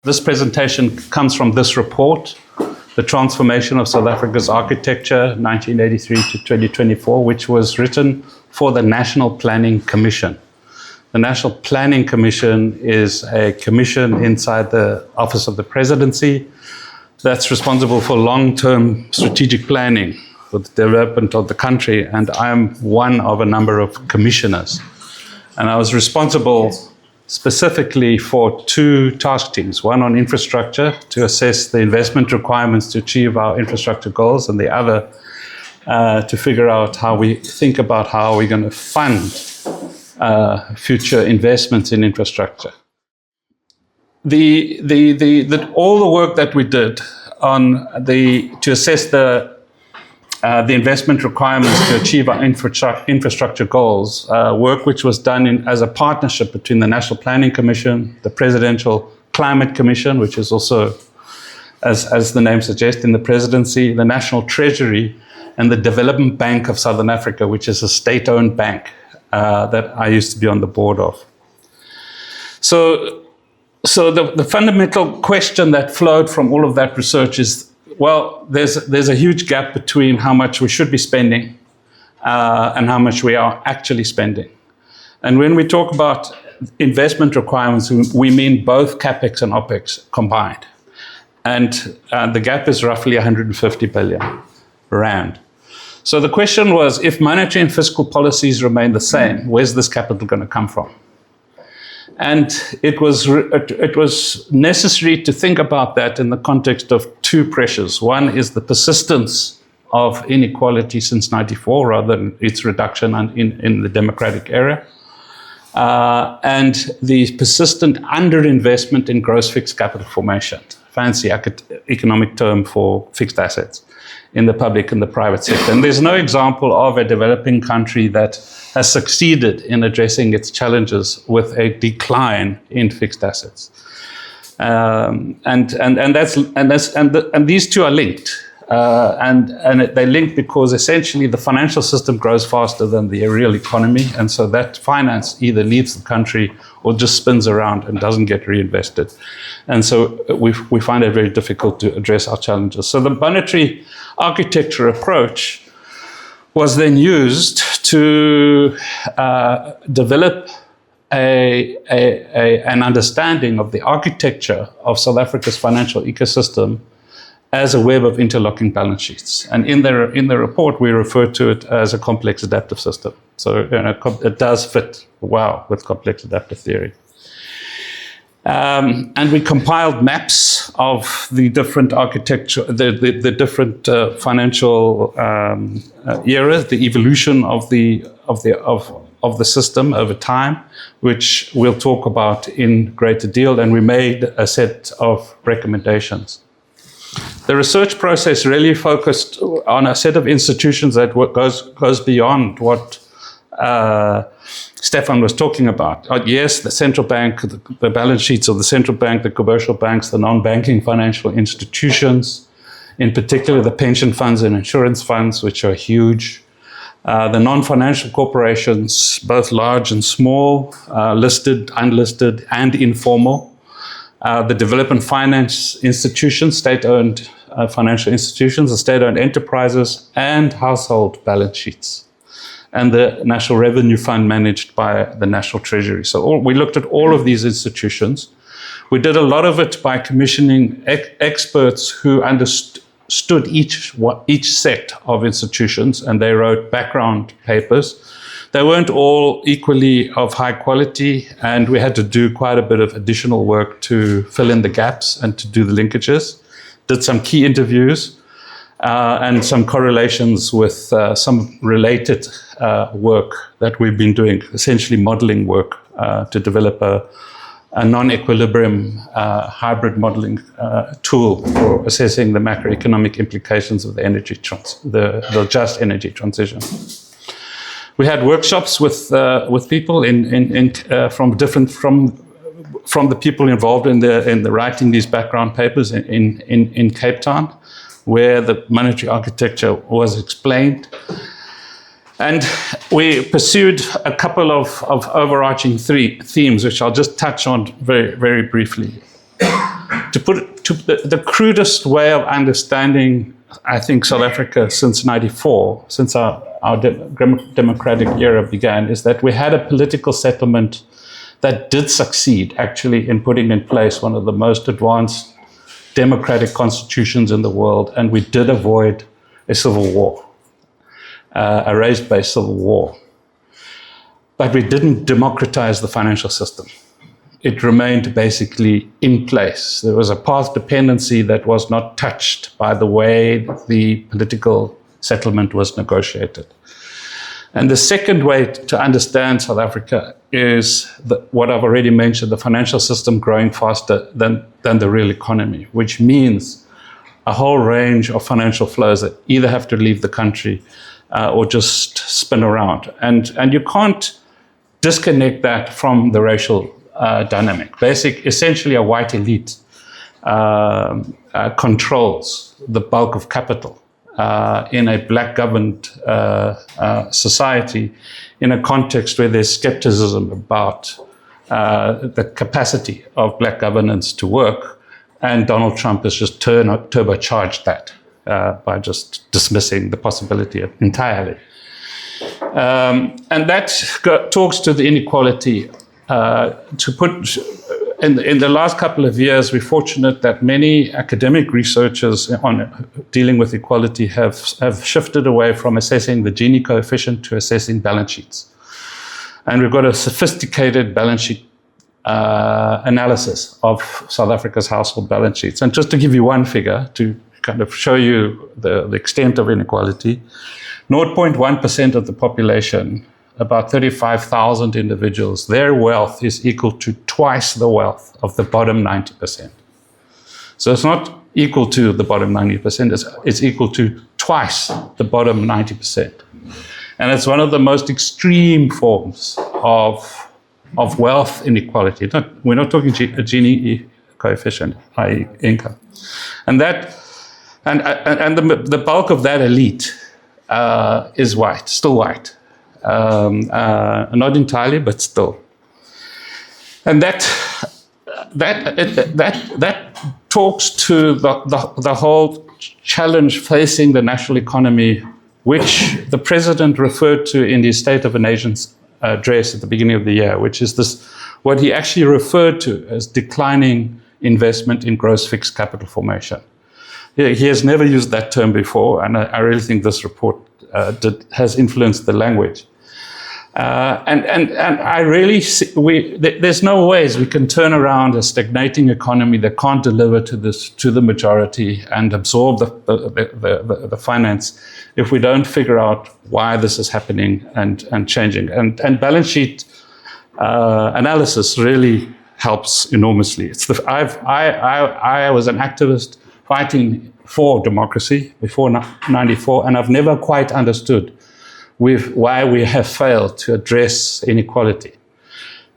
This presentation comes from this report, The Transformation of South Africa's Architecture, 1983 to 2024, which was written for the National Planning Commission. The National Planning Commission is a commission inside the Office of the Presidency that's responsible for long-term strategic planning for the development of the country, and I'm one of a number of commissioners. And I was responsible specifically for two task teams, one on infrastructure to assess the investment requirements to achieve our infrastructure goals, and the other to figure out how we think about how we're going to fund future investments in infrastructure. All the work that we did on to assess the investment requirements to achieve our infrastructure goals, work which was done as a partnership between the National Planning Commission, the Presidential Climate Commission, which is also, as the name suggests, in the presidency, the National Treasury, and the Development Bank of Southern Africa, which is a state-owned bank that I used to be on the board of. So the fundamental question that flowed from all of that research is, well, there's a huge gap between how much we should be spending and how much we are actually spending. And when we talk about investment requirements, we mean both CapEx and OpEx combined. And the gap is roughly 150 billion rand. So the question was, if monetary and fiscal policies remain the same, where's this capital going to come from? And it was necessary to think about that in the context of two pressures. One is the persistence of inequality since '94, rather than its reduction in the democratic era, and the persistent underinvestment in gross fixed capital formation, fancy economic term for fixed assets, in the public and the private sector. And there's no example of a developing country that has succeeded in addressing its challenges with a decline in fixed assets. And these two are linked. And they're linked because essentially the financial system grows faster than the real economy, and so that finance either leaves the country or just spins around and doesn't get reinvested. And so we find it very difficult to address our challenges. So the monetary architecture approach was then used to develop an understanding of the architecture of South Africa's financial ecosystem as a web of interlocking balance sheets. And in the report, we refer to it as a complex adaptive system. So it does fit well with complex adaptive theory. And we compiled maps of the different architecture, the different financial eras, the evolution of the system over time, which we'll talk about in greater deal. And we made a set of recommendations. The research process really focused on a set of institutions that goes beyond what Stefan was talking about. Yes, the central bank, the balance sheets of the central bank, the commercial banks, the non-banking financial institutions, in particular the pension funds and insurance funds, which are huge. The non-financial corporations, both large and small, listed, unlisted, and informal. The development finance institutions, state-owned financial institutions, the state-owned enterprises, and household balance sheets, and the National Revenue Fund managed by the National Treasury. So we looked at all of these institutions. We did a lot of it by commissioning experts who understood each set of institutions, and they wrote background papers. They weren't all equally of high quality, and we had to do quite a bit of additional work to fill in the gaps and to do the linkages. Did some key interviews and some correlations with some related work that we've been doing, essentially modeling work to develop a non-equilibrium hybrid modeling tool for assessing the macroeconomic implications of the just energy transition. We had workshops with people from the people involved in the writing these background papers in Cape Town, where the monetary architecture was explained. And we pursued a couple of overarching themes, which I'll just touch on very, very briefly. to put it to the crudest way of understanding, I think, South Africa since '94, since our democratic era began, is that we had a political settlement that did succeed actually in putting in place one of the most advanced democratic constitutions in the world, and we did avoid a civil war, a race-based civil war. But we didn't democratize the financial system. It remained basically in place. There was a path dependency that was not touched by the way the political settlement was negotiated. And the second way to understand South Africa is what I've already mentioned, the financial system growing faster than the real economy, which means a whole range of financial flows that either have to leave the country or just spin around. And you can't disconnect that from the racial dynamic. Essentially a white elite controls the bulk of capital in a black governed society, in a context where there's skepticism about the capacity of black governance to work. And Donald Trump has just turbocharged that by just dismissing the possibility entirely. And that talks to the inequality. In the last couple of years, we're fortunate that many academic researchers on dealing with equality have shifted away from assessing the Gini coefficient to assessing balance sheets. And we've got a sophisticated balance sheet analysis of South Africa's household balance sheets. And just to give you one figure to kind of show you the extent of inequality, 0.1% of the population, about 35,000 individuals, their wealth is equal to twice the wealth of the bottom 90%. So it's not equal to the bottom 90%, it's equal to twice the bottom 90%. And it's one of the most extreme forms of wealth inequality. We're not talking a Gini coefficient, i.e. income. And the bulk of that elite is white, still white. Not entirely, but still. And that talks to the whole challenge facing the national economy, which the president referred to in his State of the Nation's address at the beginning of the year, which is what he actually referred to as declining investment in gross fixed capital formation. He has never used that term before, and I really think this report has influenced the language. And I really see, there's no ways we can turn around a stagnating economy that can't deliver to the majority and absorb the finance if we don't figure out why this is happening and changing. And balance sheet analysis really helps enormously. I was an activist fighting for democracy before '94, and I've never quite understood why we have failed to address inequality.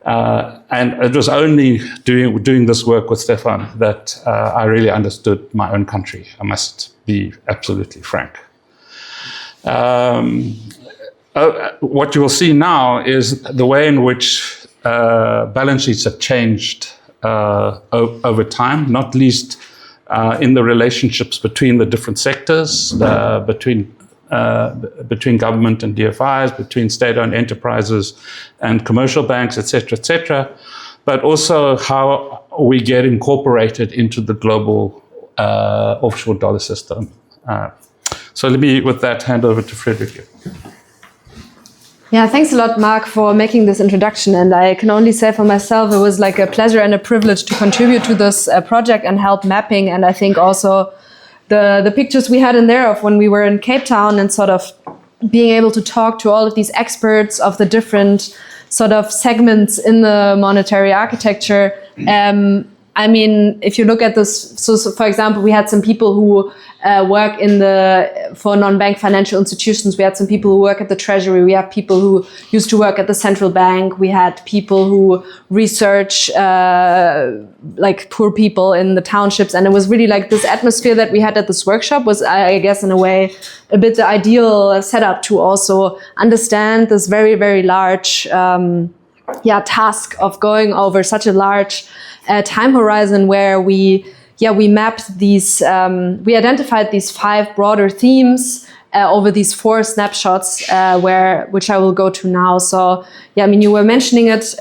And it was only doing this work with Stefan that I really understood my own country. I must be absolutely frank. What you will see now is the way in which balance sheets have changed over time, not least in the relationships between the different sectors, between government and DFIs, between state-owned enterprises and commercial banks, et cetera, but also how we get incorporated into the global offshore dollar system. So let me, with that, hand over to Friederike. Yeah, thanks a lot, Mark, for making this introduction. And I can only say for myself, it was like a pleasure and a privilege to contribute to this project and help mapping. And I think also the pictures we had in there of when we were in Cape Town and sort of being able to talk to all of these experts of the different sort of segments in the monetary architecture. I mean, if you look at this, so for example, we had some people who work for non-bank financial institutions. We had some people who work at the Treasury. We have people who used to work at the central bank. We had people who research like poor people in the townships. And it was really like this atmosphere that we had at this workshop was, I guess, in a way, a bit the ideal setup to also understand this very, very large task of going over such a large time horizon where we we mapped these, we identified these 5 broader themes over these 4 snapshots, which I will go to now. So, I mean, you were mentioning it,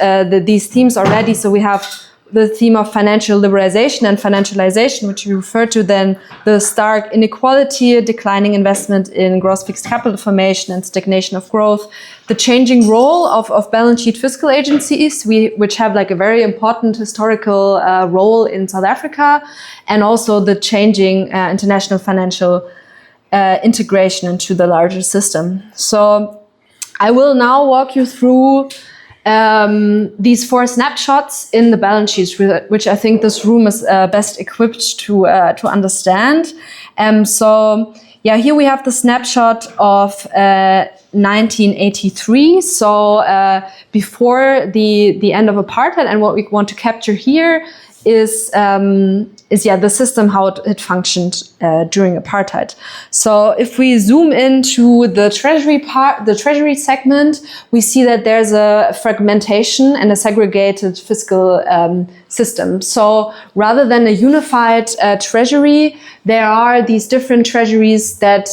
these themes already. So we have the theme of financial liberalization and financialization, which you refer to, then the stark inequality, declining investment in gross fixed capital formation and stagnation of growth, the changing role of balance sheet fiscal agencies, which have like a very important historical role in South Africa, and also the changing international financial integration into the larger system. So I will now walk you through these 4 snapshots in the balance sheets, which I think this room is best equipped to understand. So here we have the snapshot of 1983. So before the end of apartheid, and what we want to capture here is the system, how it functioned during apartheid. So if we zoom into the treasury segment, we see that there's a fragmentation and a segregated fiscal system. So rather than a unified treasury, there are these different treasuries that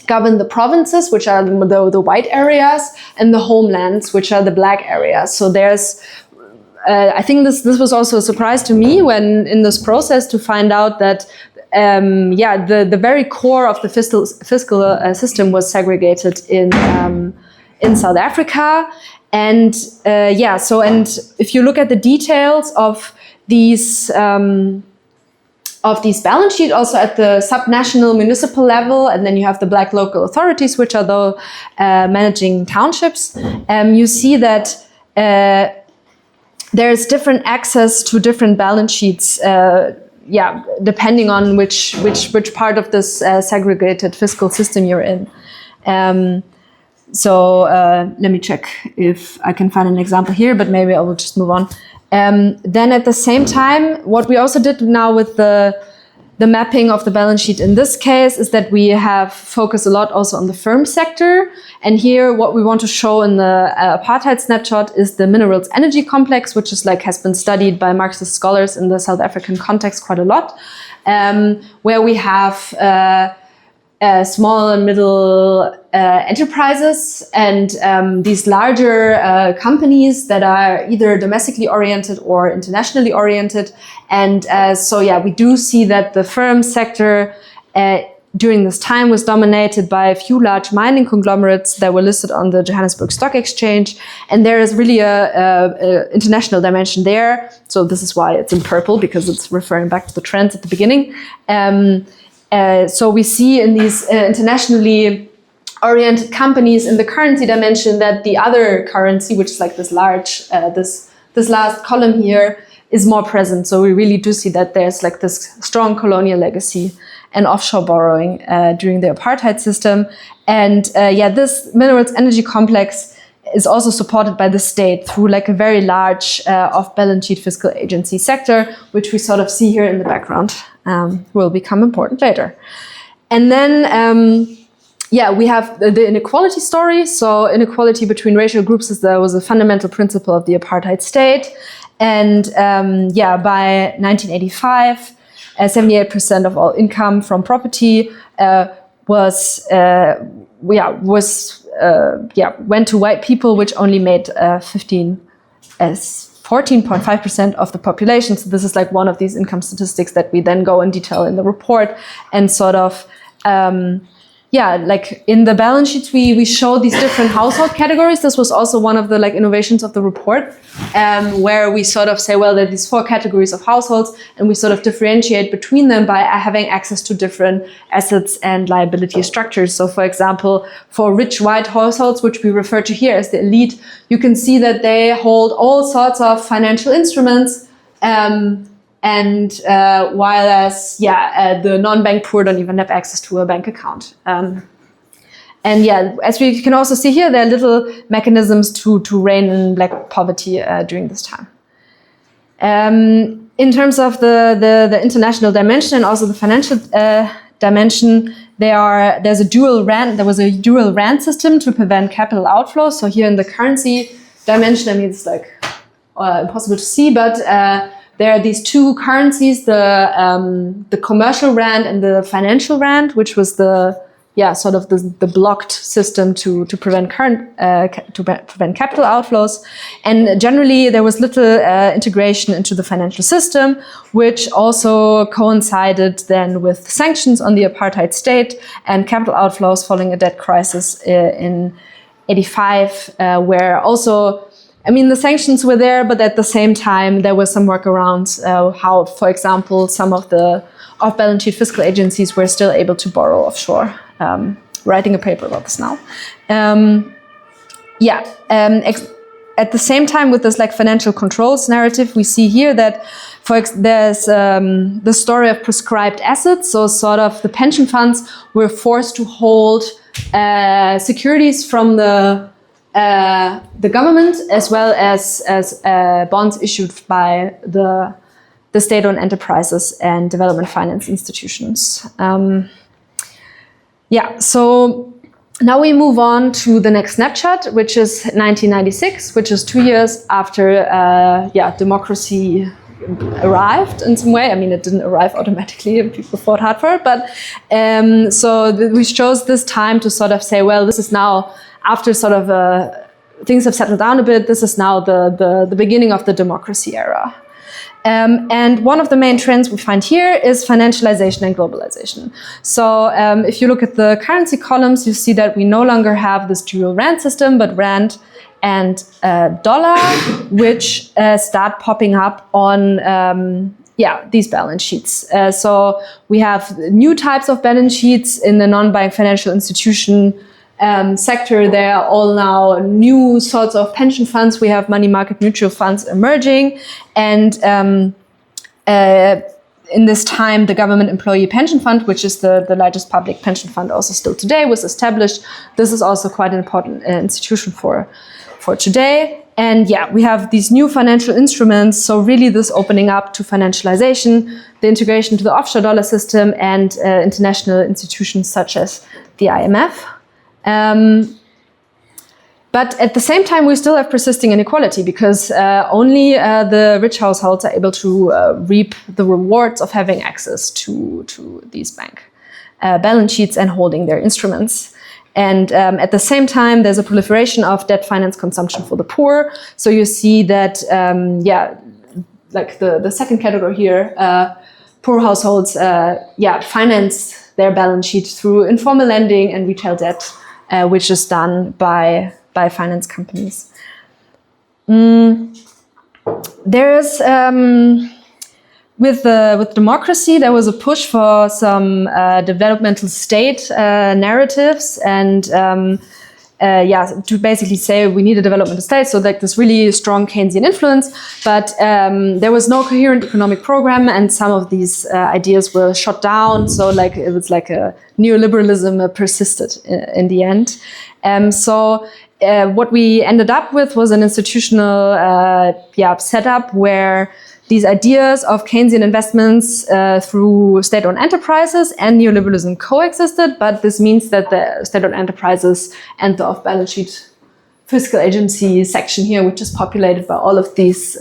govern the provinces, which are the white areas, and the homelands, which are the black areas. So there's I think this was also a surprise to me when in this process to find out that the very core of the fiscal system was segregated in South Africa, and and if you look at the details of these balance sheet, also at the subnational municipal level, and then you have the black local authorities, which are the managing townships, you see that there's different access to different balance sheets, depending on which part of this segregated fiscal system you're in. Let me check if I can find an example here, but maybe I will just move on. Then at the same time, what we also did now with the mapping of the balance sheet in this case is that we have focused a lot also on the firm sector. And here what we want to show in the apartheid snapshot is the minerals energy complex, which is has been studied by Marxist scholars in the South African context quite a lot, where we have small and middle enterprises and these larger companies that are either domestically oriented or internationally oriented. And we do see that the firm sector during this time was dominated by a few large mining conglomerates that were listed on the Johannesburg Stock Exchange. And there is really a international dimension there. So this is why it's in purple, because it's referring back to the trends at the beginning. So we see in these internationally oriented companies in the currency dimension that the other currency, which is this large, this last column here, is more present. So we really do see that there's this strong colonial legacy and offshore borrowing during the apartheid system. And this minerals energy complex is also supported by the state through a very large off-balance sheet fiscal agency sector, which we sort of see here in the background, will become important later. And then, we have the inequality story. So inequality between racial groups was a fundamental principle of the apartheid state. And by 1985, 78% of all income from property went to white people, which only made 14.5% of the population. So this is one of these income statistics that we then go in detail in the report, and sort of in the balance sheets, we show these different household categories. This was also one of the innovations of the report, where we sort of say, well, there are these 4 categories of households, and we sort of differentiate between them by having access to different assets and liability structures. So for example, for rich white households, which we refer to here as the elite, you can see that they hold all sorts of financial instruments, while as the non-bank poor don't even have access to a bank account. As we can also see here, there are little mechanisms to rein in black poverty during this time. In terms of the international dimension and also the financial dimension, there was a dual rand system to prevent capital outflow. So here in the currency dimension, I mean, it's impossible to see, but there are these two currencies, the commercial rand and the financial rand, which was the blocked system to prevent prevent capital outflows. And generally there was little integration into the financial system, which also coincided then with sanctions on the apartheid state and capital outflows following a debt crisis in 85, where also, I mean, the sanctions were there, but at the same time, there were some workarounds, how, for example, some of the off-balance sheet fiscal agencies were still able to borrow offshore. Writing a paper about this now. At the same time, with this like financial controls narrative, we see here that there's the story of prescribed assets. So sort of the pension funds were forced to hold securities from the government, as well as bonds issued by the state-owned enterprises and development finance institutions. So now we move on to the next snapshot, which is 1996, which is 2 years after democracy arrived in some way. I mean, it didn't arrive automatically, and people fought hard for it, but we chose this time to sort of say, well, this is now after sort of things have settled down a bit. This is now the beginning of the democracy era. And one of the main trends we find here is financialization and globalization. So if you look at the currency columns, you see that we no longer have this dual rand system, but rand and dollar, which start popping up on these balance sheets. So we have new types of balance sheets in the non-bank financial institution sector. There are all now new sorts of pension funds. We have money market mutual funds emerging, and in this time, the government employee pension fund, which is the largest public pension fund also still today, was established. This is also quite an important institution for today. And we have these new financial instruments. So really this opening up to financialization, the integration to the offshore dollar system, and international institutions such as the IMF. But at the same time, we still have persisting inequality, because only the rich households are able to reap the rewards of having access to these bank balance sheets and holding their instruments. And at the same time, there's a proliferation of debt finance consumption for the poor. So you see that, like the second category here, poor households, finance their balance sheet through informal lending and retail debt, which is done by finance companies. There's with democracy, there was a push for some developmental state narratives, and to basically say we need a developmental state, so like this really strong Keynesian influence. But there was no coherent economic program, and some of these ideas were shot down. So like it was like a neoliberalism persisted in the end. What we ended up with was an institutional setup where these ideas of Keynesian investments through state-owned enterprises and neoliberalism coexisted, but this means that the state-owned enterprises and the off-balance sheet fiscal agency section here, which is populated by all of these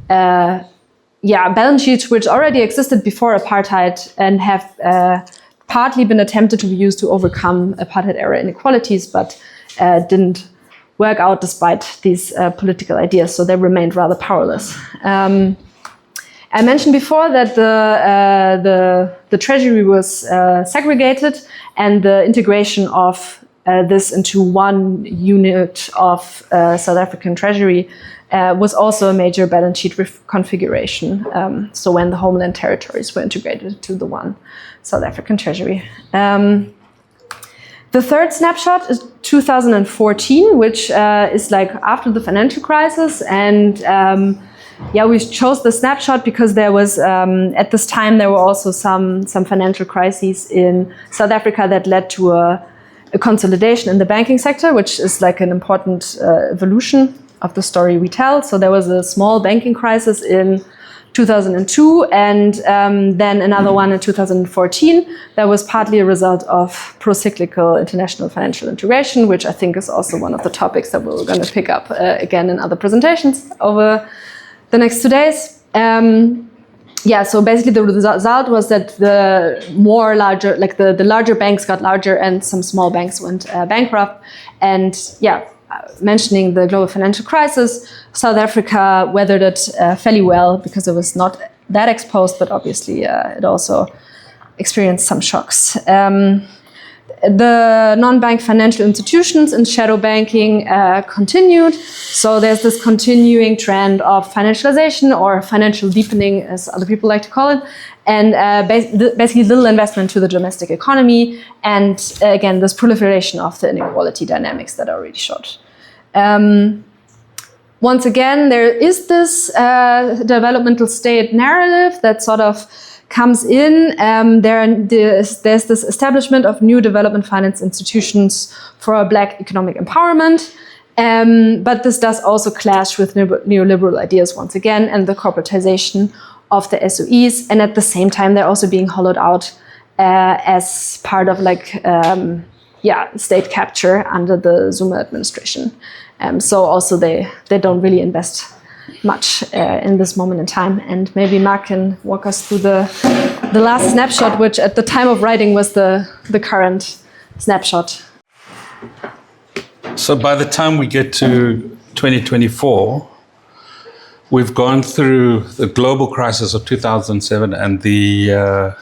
balance sheets which already existed before apartheid and have partly been attempted to be used to overcome apartheid-era inequalities, but didn't work out despite these political ideas, so they remained rather powerless. I mentioned before that the treasury was segregated, and the integration of this into one unit of South African treasury was also a major balance sheet reconfiguration. So when the homeland territories were integrated to the one South African treasury. The third snapshot is 2014, which is like after the financial crisis. And we chose the snapshot because there was, at this time, there were also some financial crises in South Africa that led to a consolidation in the banking sector, which is like an important evolution of the story we tell. So there was a small banking crisis in 2002, and then another one in 2014 that was partly a result of pro-cyclical international financial integration, which I think is also one of the topics that we're going to pick up again in other presentations over the next 2 days. So basically the result was that the larger banks got larger and some small banks went bankrupt. And mentioning the global financial crisis, South Africa weathered it fairly well because it was not that exposed, but obviously it also experienced some shocks. The non-bank financial institutions and shadow banking continued. So there's this continuing trend of financialization or financial deepening, as other people like to call it, and basically little investment to the domestic economy. And again, this proliferation of the inequality dynamics that I already showed. Once again, there is this developmental state narrative that sort of comes in. There's this establishment of new development finance institutions for Black economic empowerment. But this does also clash with neoliberal ideas once again and the corporatization of the SOEs. And at the same time, they're also being hollowed out as part of state capture under the Zuma administration. So also they don't really invest much in this moment in time. And maybe Mark can walk us through the last snapshot, which at the time of writing was the current snapshot. So by the time we get to 2024, we've gone through the global crisis of 2007 and the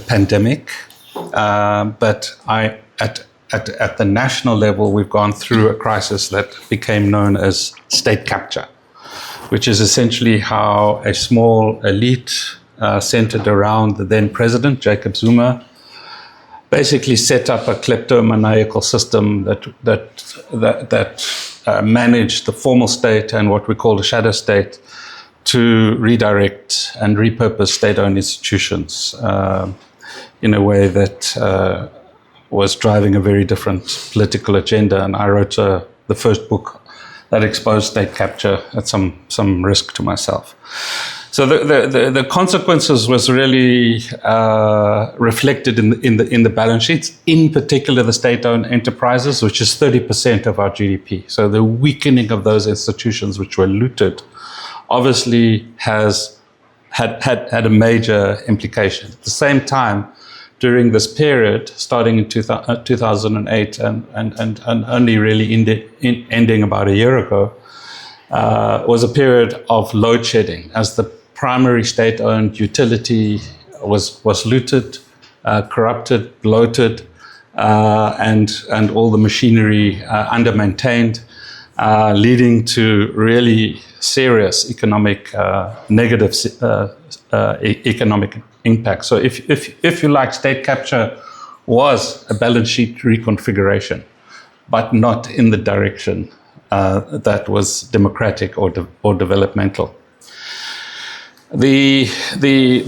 pandemic. But at the national level, we've gone through a crisis that became known as state capture, which is essentially how a small elite centered around the then president, Jacob Zuma, basically set up a kleptomaniacal system that managed the formal state and what we call the shadow state to redirect and repurpose state-owned institutions in a way that was driving a very different political agenda. And I wrote the first book that exposed state capture at some risk to myself. So the consequences was really reflected in the balance sheets, in particular the state-owned enterprises, which is 30% of our GDP. So the weakening of those institutions which were looted obviously had a major implication. At the same time, during this period, starting in 2008 and only really ending about a year ago, was a period of load shedding as the primary state-owned utility was looted, corrupted, bloated, and all the machinery under-maintained, leading to really serious negative economic impact. So if you like, state capture was a balance sheet reconfiguration, but not in the direction that was democratic or developmental. The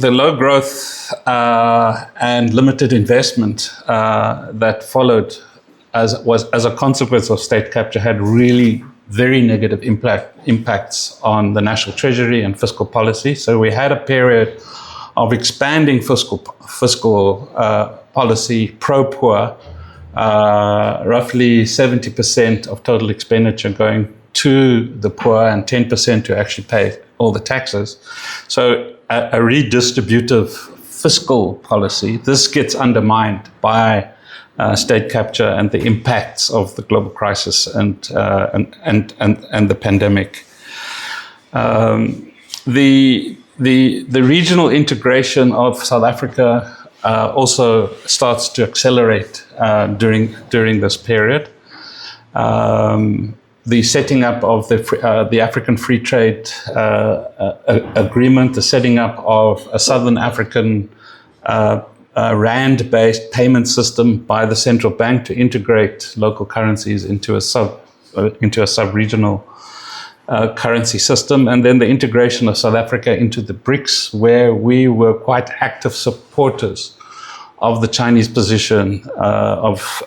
low growth and limited investment that followed as a consequence of state capture had really very negative impacts on the national treasury and fiscal policy. So we had a period of expanding fiscal policy pro-poor, roughly 70% of total expenditure going to the poor and 10% to actually pay all the taxes. So a redistributive fiscal policy, this gets undermined by state capture and the impacts of the global crisis and the pandemic. The regional integration of South Africa also starts to accelerate during this period. The setting up of the African Free Trade Agreement, the setting up of a Southern African rand-based payment system by the central bank to integrate local currencies into a sub-regional currency system, and then the integration of South Africa into the BRICS, where we were quite active supporters of the Chinese position of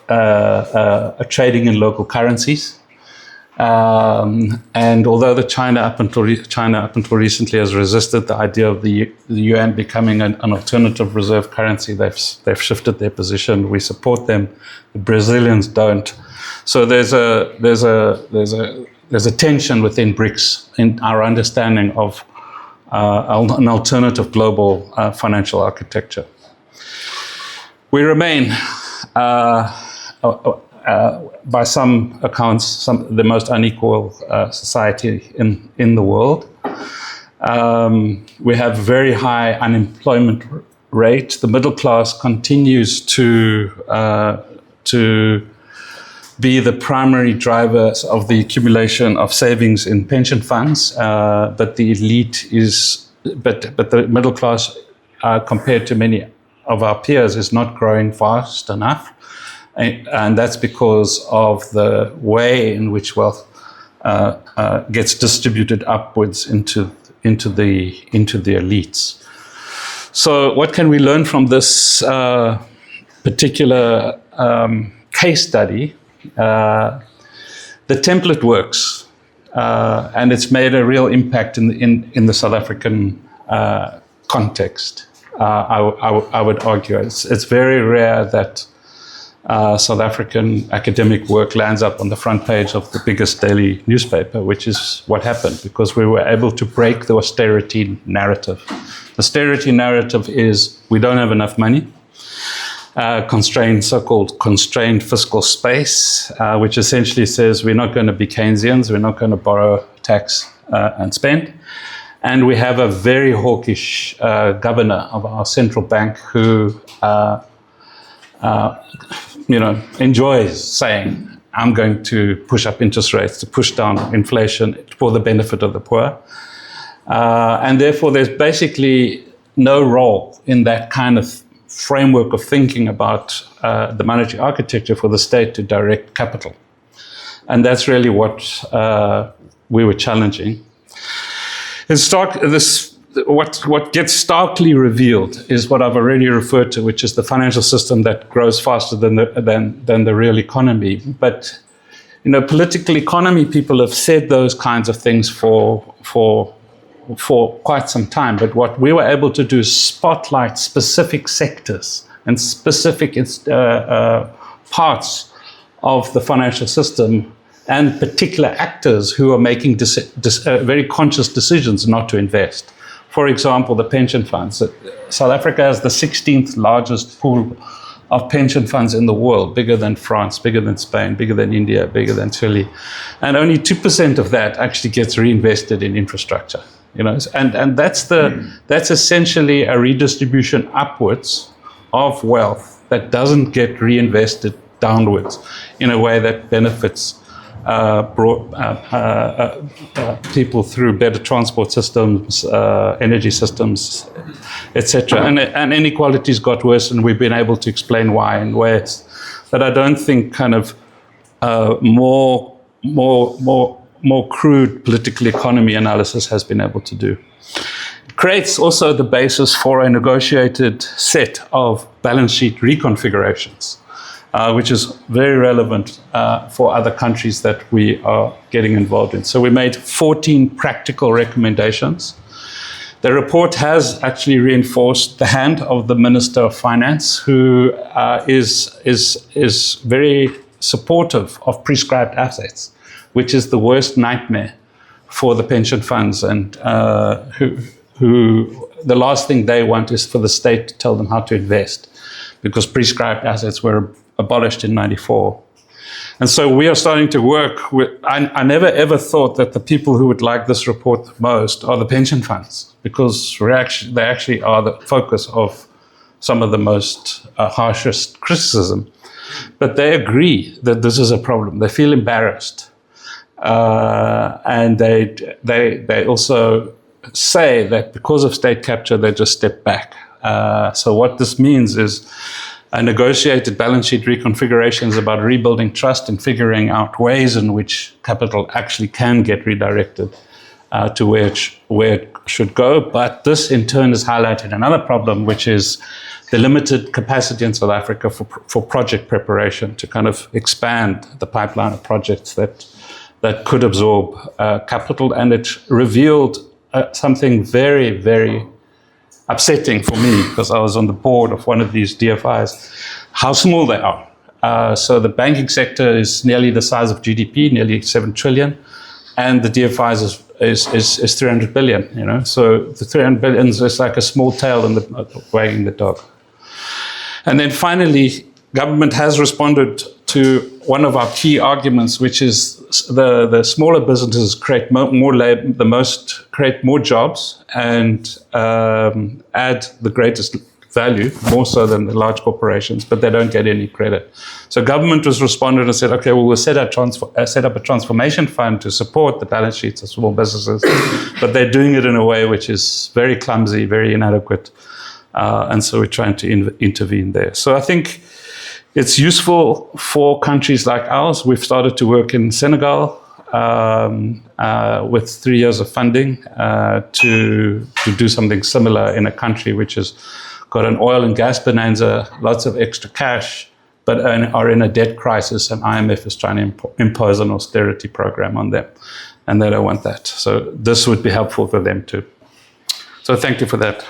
trading in local currencies. And although China up until recently has resisted the idea of the yuan becoming an alternative reserve currency, they've shifted their position. We support them. The Brazilians don't. So there's a there's a tension within BRICS in our understanding of an alternative global financial architecture. We remain, by some accounts, the most unequal society in the world. We have very high unemployment rate. The middle class continues to be the primary drivers of the accumulation of savings in pension funds, but the elite but the middle class, compared to many of our peers, is not growing fast enough, and that's because of the way in which wealth gets distributed upwards into the elites. So, what can we learn from this particular case study? The template works, and it's made a real impact in the South African context. I would argue it's very rare that South African academic work lands up on the front page of the biggest daily newspaper, which is what happened because we were able to break the austerity narrative. The austerity narrative is we don't have enough money. So-called constrained fiscal space, which essentially says we're not going to be Keynesians, we're not going to borrow, tax, and spend. And we have a very hawkish governor of our central bank who, enjoys saying, I'm going to push up interest rates to push down inflation for the benefit of the poor. And therefore, there's basically no role in that kind of framework of thinking about the monetary architecture for the state to direct capital. And that's really what we were challenging. What gets starkly revealed is what I've already referred to, which is the financial system that grows faster than the real economy. But political economy people have said those kinds of things for quite some time, but what we were able to do is spotlight specific sectors and specific parts of the financial system and particular actors who are making very conscious decisions not to invest. For example, the pension funds. South Africa has the 16th largest pool of pension funds in the world, bigger than France, bigger than Spain, bigger than India, bigger than Chile. And only 2% of that actually gets reinvested in infrastructure. And that's essentially a redistribution upwards of wealth that doesn't get reinvested downwards in a way that benefits people through better transport systems, energy systems, etc. And inequalities got worse, and we've been able to explain why in ways that I don't think kind of more crude political economy analysis has been able to do. It creates also the basis for a negotiated set of balance sheet reconfigurations, which is very relevant for other countries that we are getting involved in. So we made 14 practical recommendations. The report has actually reinforced the hand of the Minister of Finance, who is very supportive of prescribed assets, which is the worst nightmare for the pension funds, and who the last thing they want is for the state to tell them how to invest, because prescribed assets were abolished in '94. And so we are starting to work with, I never ever thought that the people who would like this report most are the pension funds, because they actually are the focus of some of the most harshest criticism. But they agree that this is a problem. They feel embarrassed. And they also say that because of state capture, they just step back. So what this means is a negotiated balance sheet reconfiguration is about rebuilding trust and figuring out ways in which capital actually can get redirected to where it should go. But this in turn has highlighted another problem, which is the limited capacity in South Africa for project preparation to kind of expand the pipeline of projects that could absorb capital. And it revealed something very, very upsetting for me, because I was on the board of one of these DFIs, how small they are. So the banking sector is nearly the size of GDP, nearly 7 trillion. and the DFIs is 300 billion, you know. So the 300 billion is like a small tail in wagging the dog. And then finally, government has responded to one of our key arguments, which is the smaller businesses create more labor, create more jobs and add the greatest value, more so than the large corporations, but they don't get any credit. So government was responded and said, okay, well, we'll set up a transformation fund to support the balance sheets of small businesses, but they're doing it in a way which is very clumsy, very inadequate. And so we're trying to intervene there. So I think it's useful for countries like ours. We've started to work in Senegal with 3 years of funding to do something similar in a country which has got an oil and gas bonanza, lots of extra cash, but are in a debt crisis, and IMF is trying to impose an austerity program on them, and they don't want that. So this would be helpful for them too. So thank you for that.